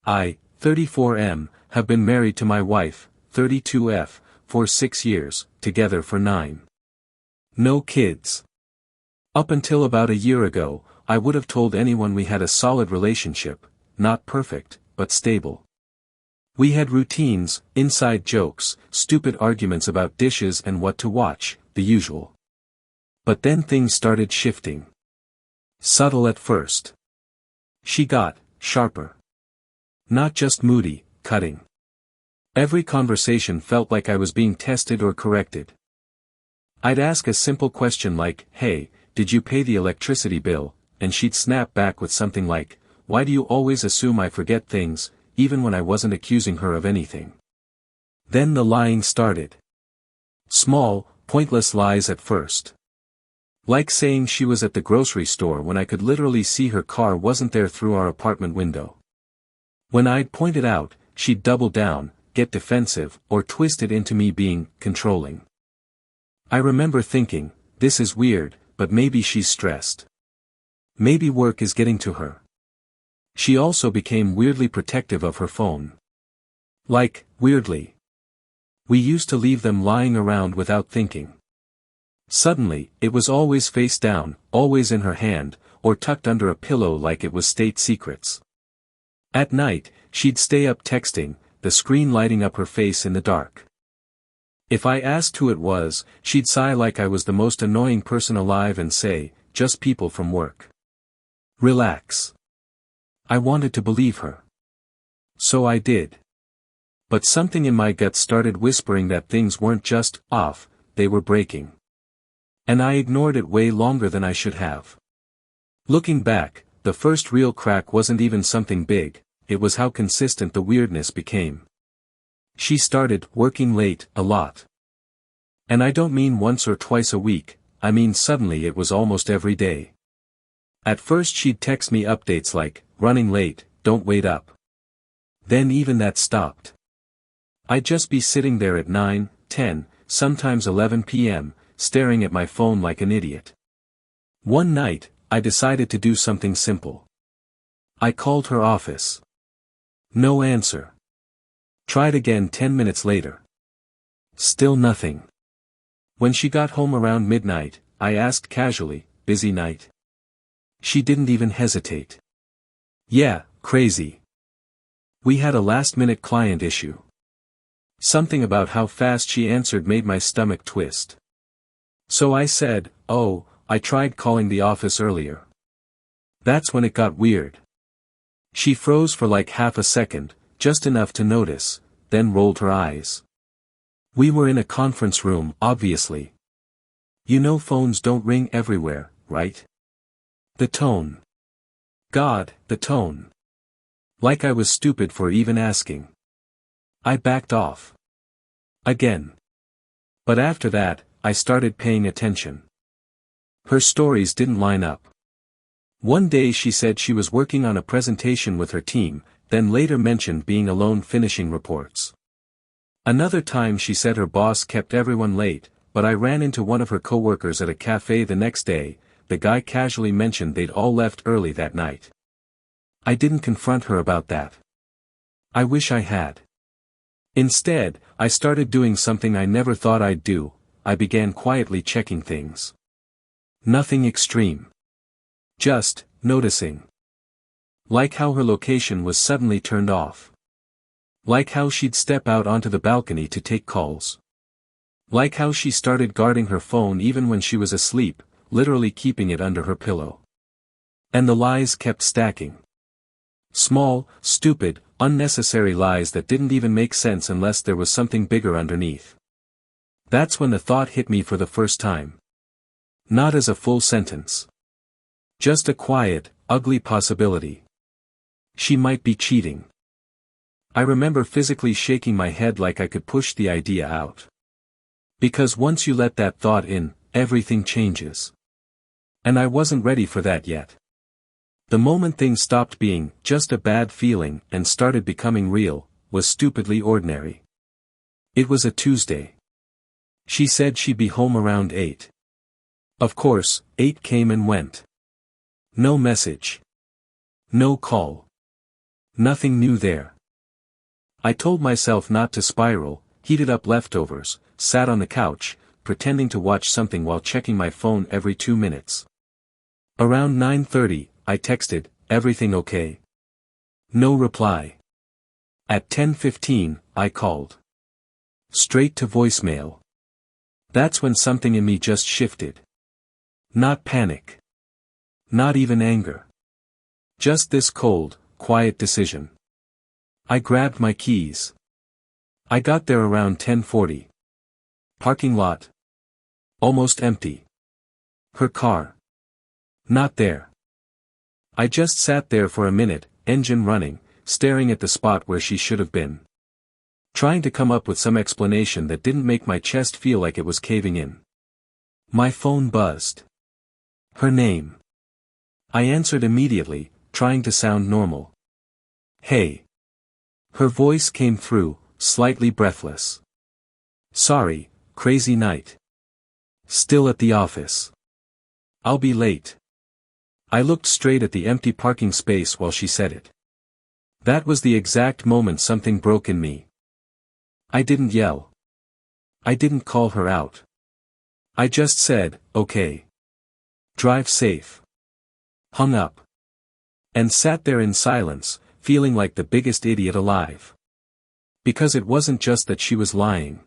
I, 34M, have been married to my wife, 32F, for 6 years, together for 9. No kids. Up until about a year ago, I would have told anyone we had a solid relationship, not perfect, but stable. We had routines, inside jokes, stupid arguments about dishes and what to watch, the usual. But then things started shifting. Subtle at first. She got sharper. Not just moody, cutting. Every conversation felt like I was being tested or corrected. I'd ask a simple question like, "Hey, did you pay the electricity bill?" And she'd snap back with something like, "Why do you always assume I forget things?" even when I wasn't accusing her of anything. Then the lying started. Small, pointless lies at first. Like saying she was at the grocery store when I could literally see her car wasn't there through our apartment window. When I'd point it out, she'd double down, get defensive, or twist it into me being controlling. I remember thinking, this is weird, but maybe she's stressed. Maybe work is getting to her. She also became weirdly protective of her phone. Like, weirdly. We used to leave them lying around without thinking. Suddenly, it was always face down, always in her hand, or tucked under a pillow like it was state secrets. At night, she'd stay up texting, the screen lighting up her face in the dark. If I asked who it was, she'd sigh like I was the most annoying person alive and say, "Just people from work. Relax." I wanted to believe her. So I did. But something in my gut started whispering that things weren't just off, they were breaking. And I ignored it way longer than I should have. Looking back, the first real crack wasn't even something big, it was how consistent the weirdness became. She started working late, a lot. And I don't mean once or twice a week, I mean suddenly it was almost every day. At first she'd text me updates like, "Running late, don't wait up." Then even that stopped. I'd just be sitting there at 9, 10, sometimes 11 p.m., staring at my phone like an idiot. One night, I decided to do something simple. I called her office. No answer. Tried again 10 minutes later. Still nothing. When she got home around midnight, I asked casually, "Busy night?" She didn't even hesitate. "Yeah, crazy. We had a last-minute client issue." Something about how fast she answered made my stomach twist. So I said, "Oh, I tried calling the office earlier." That's when it got weird. She froze for like half a second, just enough to notice, then rolled her eyes. We were in a conference room, obviously. You know phones don't ring everywhere, right? The tone. God, the tone. Like I was stupid for even asking. I backed off. Again. But after that, I started paying attention. Her stories didn't line up. One day she said she was working on a presentation with her team, then later mentioned being alone finishing reports. Another time she said her boss kept everyone late, but I ran into one of her coworkers at a cafe the next day. The guy casually mentioned they'd all left early that night. I didn't confront her about that. I wish I had. Instead, I started doing something I never thought I'd do, I began quietly checking things. Nothing extreme. Just noticing. Like how her location was suddenly turned off. Like how she'd step out onto the balcony to take calls. Like how she started guarding her phone even when she was asleep, literally keeping it under her pillow. And the lies kept stacking. Small, stupid, unnecessary lies that didn't even make sense unless there was something bigger underneath. That's when the thought hit me for the first time. Not as a full sentence. Just a quiet, ugly possibility. She might be cheating. I remember physically shaking my head like I could push the idea out. Because once you let that thought in, everything changes. And I wasn't ready for that yet. The moment things stopped being just a bad feeling and started becoming real, was stupidly ordinary. It was a Tuesday. She said she'd be home around 8. Of course, 8 came and went. No message. No call. Nothing new there. I told myself not to spiral, heated up leftovers, sat on the couch, pretending to watch something while checking my phone every 2 minutes. Around 9:30, I texted, "Everything okay?" No reply. At 10:15, I called. Straight to voicemail. That's when something in me just shifted. Not panic. Not even anger. Just this cold, quiet decision. I grabbed my keys. I got there around 10:40. Parking lot. Almost empty. Her car. Not there. I just sat there for a minute, engine running, staring at the spot where she should have been. Trying to come up with some explanation that didn't make my chest feel like it was caving in. My phone buzzed. Her name. I answered immediately, trying to sound normal. "Hey." Her voice came through, slightly breathless. "Sorry, crazy night. Still at the office. I'll be late." I looked straight at the empty parking space while she said it. That was the exact moment something broke in me. I didn't yell. I didn't call her out. I just said, "Okay. Drive safe." Hung up. And sat there in silence, feeling like the biggest idiot alive. Because it wasn't just that she was lying.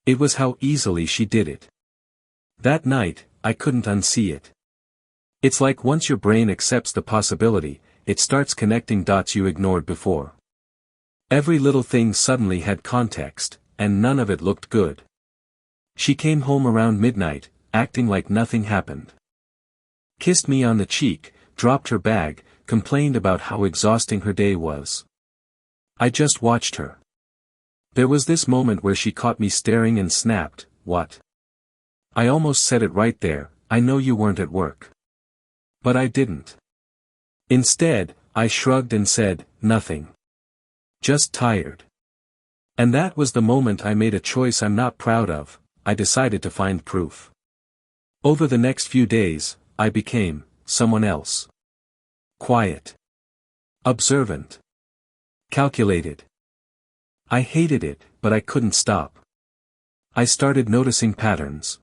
It was how easily she did it. That night, I couldn't unsee it. It's like once your brain accepts the possibility, it starts connecting dots you ignored before. Every little thing suddenly had context, and none of it looked good. She came home around midnight, acting like nothing happened. Kissed me on the cheek, dropped her bag, complained about how exhausting her day was. I just watched her. There was this moment where she caught me staring and snapped, "What?" I almost said it right there, "I know you weren't at work." But I didn't. Instead, I shrugged and said, "Nothing. Just tired." And that was the moment I made a choice I'm not proud of. I decided to find proof. Over the next few days, I became someone else. Quiet. Observant. Calculated. I hated it, but I couldn't stop. I started noticing patterns.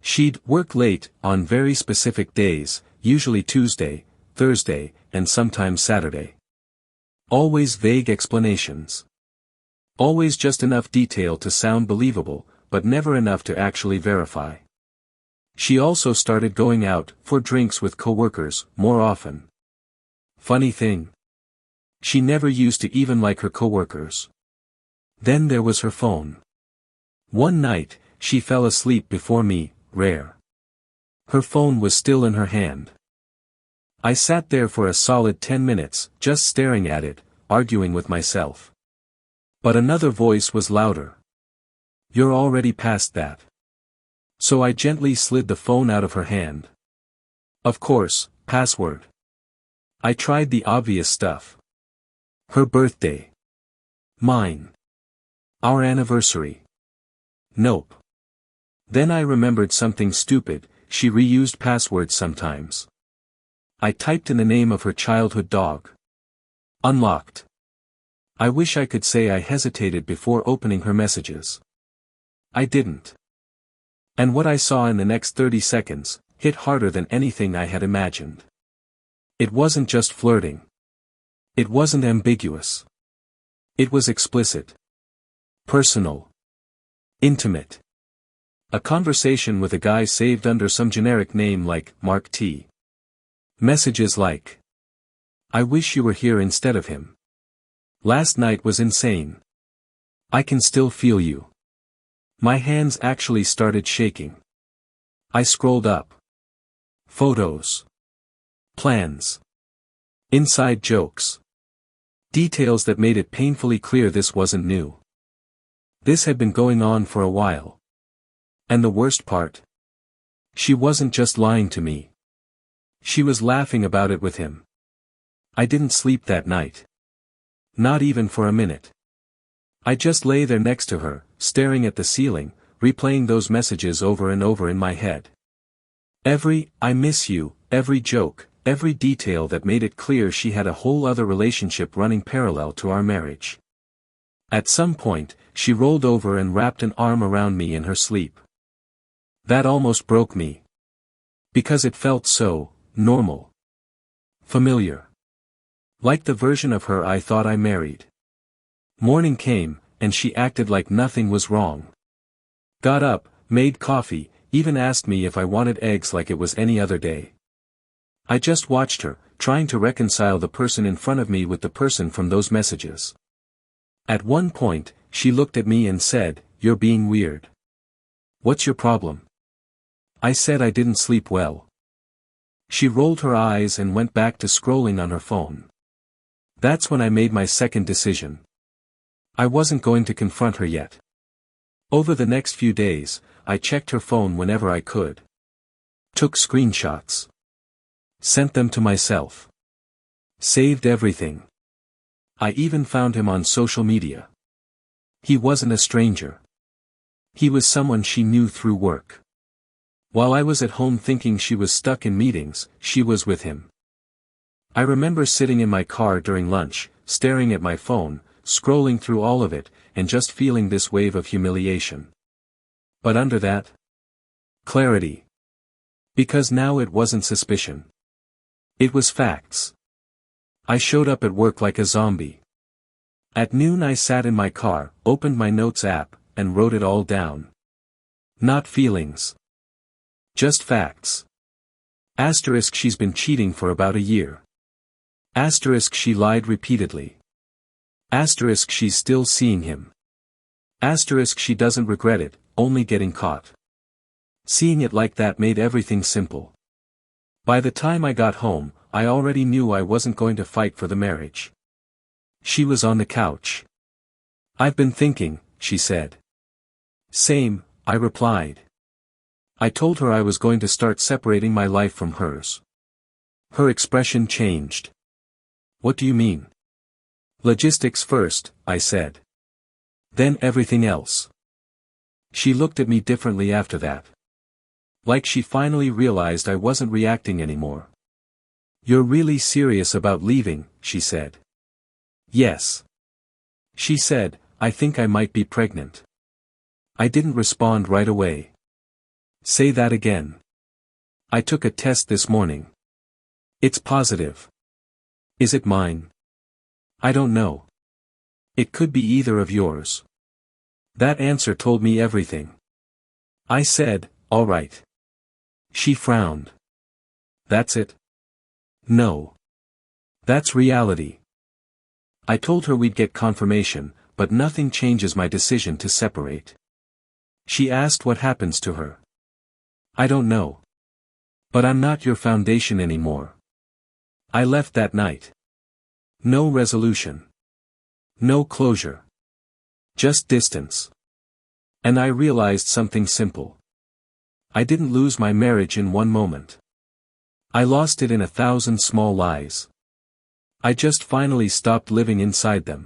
She'd work late, on very specific days, usually Tuesday, Thursday, and sometimes Saturday. Always vague explanations. Always just enough detail to sound believable, but never enough to actually verify. She also started going out, for drinks with coworkers, more often. Funny thing. She never used to even like her coworkers. Then there was her phone. One night, she fell asleep before me, rare. Her phone was still in her hand. I sat there for a solid 10 minutes, just staring at it, arguing with myself. But another voice was louder. "You're already past that." So I gently slid the phone out of her hand. Of course, password. I tried the obvious stuff. Her birthday. Mine. Our anniversary. Nope. Then I remembered something stupid. She reused passwords sometimes. I typed in the name of her childhood dog. Unlocked. I wish I could say I hesitated before opening her messages. I didn't. And what I saw in the next 30 seconds, hit harder than anything I had imagined. It wasn't just flirting. It wasn't ambiguous. It was explicit. Personal. Intimate. A conversation with a guy saved under some generic name like Mark T. Messages like, "I wish you were here instead of him. Last night was insane. I can still feel you." My hands actually started shaking. I scrolled up. Photos. Plans. Inside jokes. Details that made it painfully clear this wasn't new. This had been going on for a while. And the worst part? She wasn't just lying to me. She was laughing about it with him. I didn't sleep that night. Not even for a minute. I just lay there next to her, staring at the ceiling, replaying those messages over and over in my head. Every "I miss you," every joke, every detail that made it clear she had a whole other relationship running parallel to our marriage. At some point, she rolled over and wrapped an arm around me in her sleep. That almost broke me. Because it felt so normal. Familiar. Like the version of her I thought I married. Morning came, and she acted like nothing was wrong. Got up, made coffee, even asked me if I wanted eggs like it was any other day. I just watched her, trying to reconcile the person in front of me with the person from those messages. At one point, she looked at me and said, "You're being weird. What's your problem?" I said I didn't sleep well. She rolled her eyes and went back to scrolling on her phone. That's when I made my second decision. I wasn't going to confront her yet. Over the next few days, I checked her phone whenever I could. Took screenshots. Sent them to myself. Saved everything. I even found him on social media. He wasn't a stranger. He was someone she knew through work. While I was at home thinking she was stuck in meetings, she was with him. I remember sitting in my car during lunch, staring at my phone, scrolling through all of it, and just feeling this wave of humiliation. But under that, clarity. Because now it wasn't suspicion. It was facts. I showed up at work like a zombie. At noon I sat in my car, opened my notes app, and wrote it all down. Not feelings. Just facts. Asterisk she's been cheating for about a year. Asterisk she lied repeatedly. Asterisk she's still seeing him. Asterisk she doesn't regret it, only getting caught. Seeing it like that made everything simple. By the time I got home, I already knew I wasn't going to fight for the marriage. She was on the couch. "I've been thinking," she said. "Same," I replied. I told her I was going to start separating my life from hers. Her expression changed. "What do you mean?" "Logistics first," I said. "Then everything else." She looked at me differently after that. Like she finally realized I wasn't reacting anymore. "You're really serious about leaving," she said. "Yes." She said, "I think I might be pregnant." I didn't respond right away. "Say that again." "I took a test this morning. It's positive." "Is it mine?" "I don't know. It could be either of yours." That answer told me everything. I said, "All right." She frowned. "That's it?" "No. That's reality." I told her we'd get confirmation, but nothing changes my decision to separate. She asked what happens to her. "I don't know. But I'm not your foundation anymore." I left that night. No resolution. No closure. Just distance. And I realized something simple. I didn't lose my marriage in one moment. I lost it in 1,000 small lies. I just finally stopped living inside them.